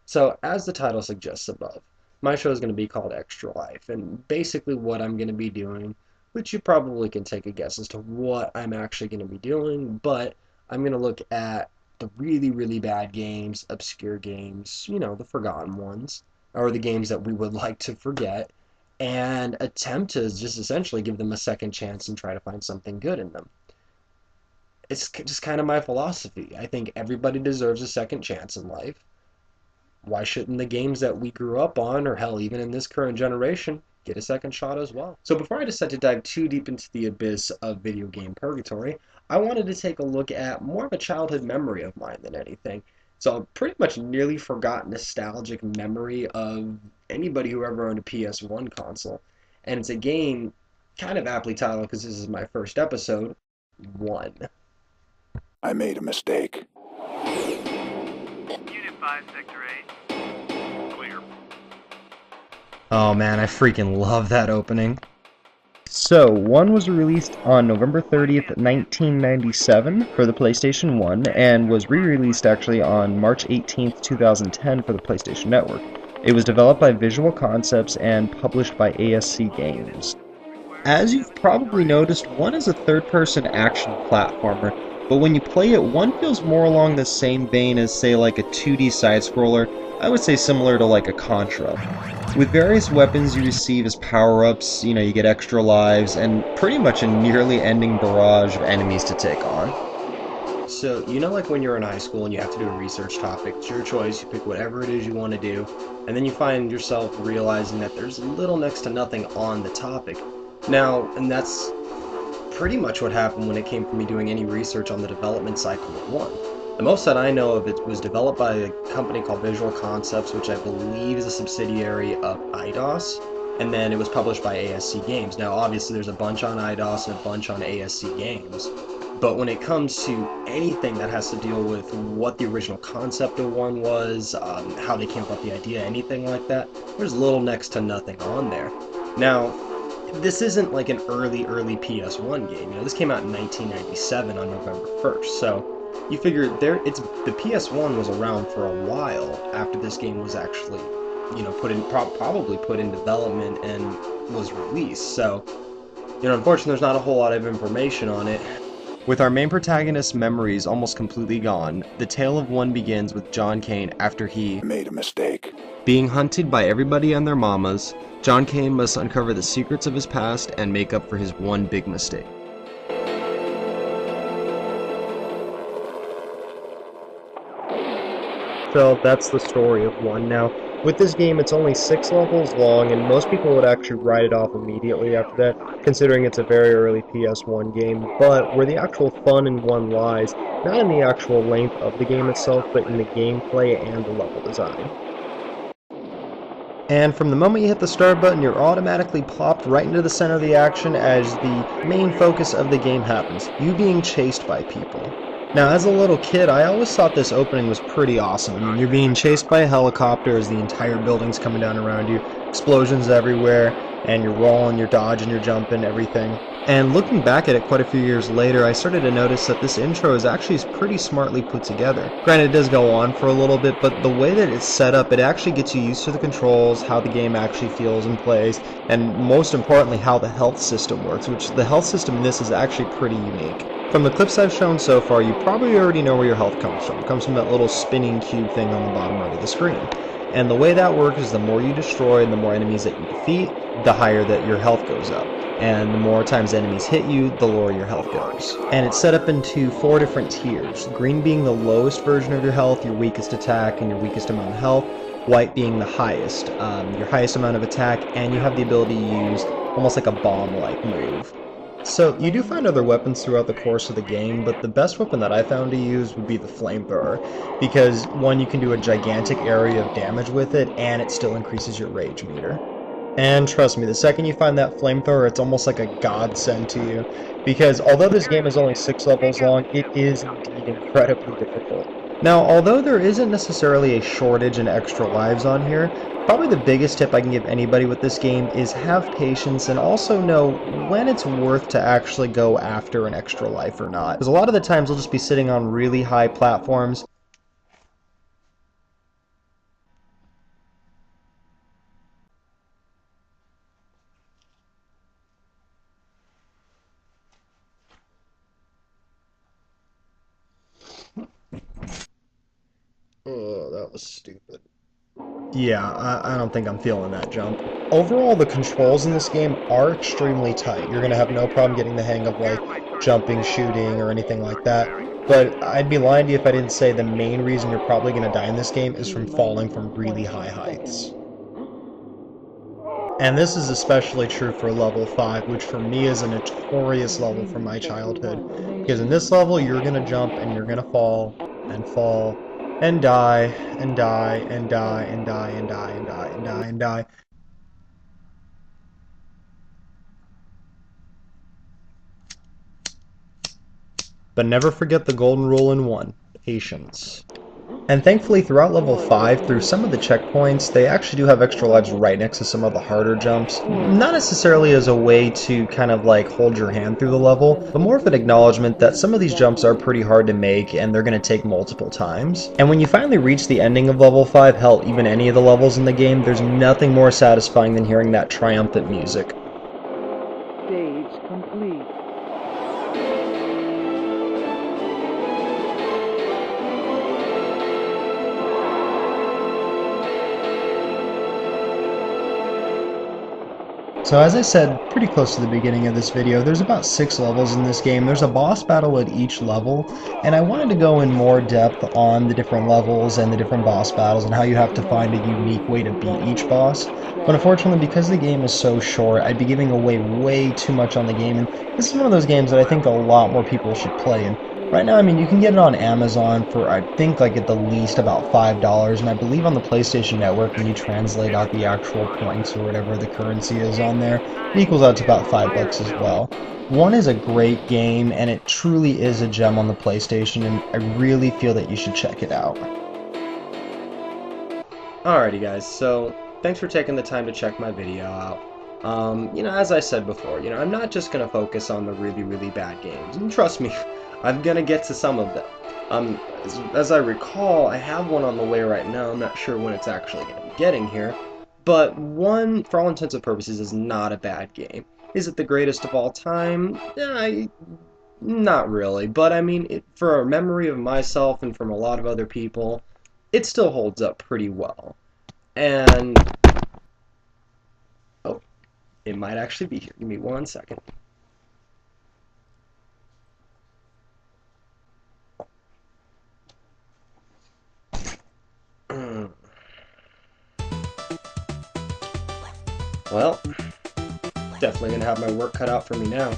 So, as the title suggests above, my show is going to be called Extra Life, and basically what I'm going to be doing, which you probably can take a guess as to what I'm actually going to be doing, but I'm going to look at the really, really bad games, obscure games, the forgotten ones, or the games that we would like to forget, and attempt to just essentially give them a second chance and try to find something good in them. It's just kind of my philosophy. I think everybody deserves a second chance in life. Why shouldn't the games that we grew up on, or hell, even in this current generation, get a second shot as well? So before I decide to dive too deep into the abyss of video game purgatory, I wanted to take a look at more of a childhood memory of mine than anything. So a pretty much nearly forgotten nostalgic memory of anybody who ever owned a PS1 console. And it's a game kind of aptly titled because this is my first episode, One. I made a mistake. Unit 5, Sector 8. Clear. Oh man, I freaking love that opening. So, 1 was released on November 30th, 1997 for the PlayStation 1, and was re-released actually on March 18th, 2010 for the PlayStation Network. It was developed by Visual Concepts and published by ASC Games. As you've probably noticed, 1 is a third-person action platformer, but when you play it, 1 feels more along the same vein as, say, like a 2D side-scroller. I would say similar to like a Contra. With various weapons you receive as power-ups, you get extra lives, and pretty much a nearly ending barrage of enemies to take on. So, like when you're in high school and you have to do a research topic, it's your choice, you pick whatever it is you want to do, and then you find yourself realizing that there's little next to nothing on the topic. Now, and that's pretty much what happened when it came to me doing any research on the development cycle of 1. The most that I know of it was developed by a company called Visual Concepts, which I believe is a subsidiary of IDOS, and then it was published by ASC Games. Now, obviously, there's a bunch on IDOS and a bunch on ASC Games, but when it comes to anything that has to deal with what the original concept of 1 was, how they came up with the idea, anything like that, there's little next to nothing on there. Now, this isn't like an early PS1 game. This came out in 1997 on November 1st, so you figure the PS1 was around for a while after this game was actually, probably put in development and was released. So, unfortunately, there's not a whole lot of information on it. With our main protagonist's memories almost completely gone, the tale of 1 begins with John Kane after he Made a mistake. being hunted by everybody and their mamas. John Kane must uncover the secrets of his past and make up for his one big mistake. So that's the story of 1. Now, with this game, it's only 6 levels long, and most people would actually write it off immediately after that, considering it's a very early PS1 game. But where the actual fun in 1 lies, not in the actual length of the game itself, but in the gameplay and the level design. And from the moment you hit the start button, you're automatically plopped right into the center of the action as the main focus of the game happens, you being chased by people. Now, as a little kid, I always thought this opening was pretty awesome. I mean, you're being chased by a helicopter as the entire building's coming down around you, explosions everywhere, and you're rolling, you're dodging, you're jumping, everything. And looking back at it quite a few years later, I started to notice that this intro is actually pretty smartly put together. Granted, it does go on for a little bit, but the way that it's set up, it actually gets you used to the controls, how the game actually feels and plays, and most importantly, how the health system works, which the health system in this is actually pretty unique. From the clips I've shown so far, you probably already know where your health comes from. It comes from that little spinning cube thing on the bottom right of the screen. And the way that works is the more you destroy and the more enemies that you defeat, the higher that your health goes up. And the more times enemies hit you, the lower your health goes. And it's set up into 4 different tiers. Green being the lowest version of your health, your weakest attack, and your weakest amount of health. White being the highest, your highest amount of attack, and you have the ability to use almost like a bomb-like move. So, you do find other weapons throughout the course of the game, but the best weapon that I found to use would be the flamethrower, because 1, you can do a gigantic area of damage with it, and it still increases your rage meter. And trust me, the second you find that flamethrower, it's almost like a godsend to you, because although this game is only 6 levels long, it is indeed incredibly difficult. Now, although there isn't necessarily a shortage in extra lives on here, probably the biggest tip I can give anybody with this game is have patience and also know when it's worth to actually go after an extra life or not. Because a lot of the times you'll just be sitting on really high platforms Oh, that was stupid. Yeah, I don't think I'm feeling that jump. Overall, the controls in this game are extremely tight. You're going to have no problem getting the hang of, like, jumping, shooting, or anything like that. But I'd be lying to you if I didn't say the main reason you're probably going to die in this game is from falling from really high heights. And this is especially true for level 5, which for me is a notorious level from my childhood. Because in this level, you're going to jump and you're going to fall and die and die and die and die and die and die and die and die. But never forget the golden rule in 1, patience. And thankfully, throughout level 5, through some of the checkpoints, they actually do have extra lives right next to some of the harder jumps. Not necessarily as a way to kind of like hold your hand through the level, but more of an acknowledgement that some of these jumps are pretty hard to make and they're going to take multiple times. And when you finally reach the ending of level 5, hell, even any of the levels in the game, there's nothing more satisfying than hearing that triumphant music. Stage complete. So as I said pretty close to the beginning of this video, there's about 6 levels in this game. There's a boss battle at each level, and I wanted to go in more depth on the different levels and the different boss battles and how you have to find a unique way to beat each boss. But unfortunately, because the game is so short, I'd be giving away way too much on the game, and this is one of those games that I think a lot more people should play. And right now, I mean, you can get it on Amazon for, I think, like at the least about $5, and I believe on the PlayStation Network, when you translate out the actual points or whatever the currency is on there, it equals out to about $5 as well. One is a great game, and it truly is a gem on the PlayStation, and I really feel that you should check it out. Alrighty guys, so thanks for taking the time to check my video out. As I said before, I'm not just going to focus on the really, really bad games, and trust me, I'm going to get to some of them. As I recall, I have one on the way right now. I'm not sure when it's actually going to be getting here, but one, for all intents and purposes, is not a bad game. Is it the greatest of all time? Not really, but I mean, for a memory of myself and from a lot of other people, it still holds up pretty well. And oh, it might actually be here. Give me 1 second. Well, definitely gonna have my work cut out for me now.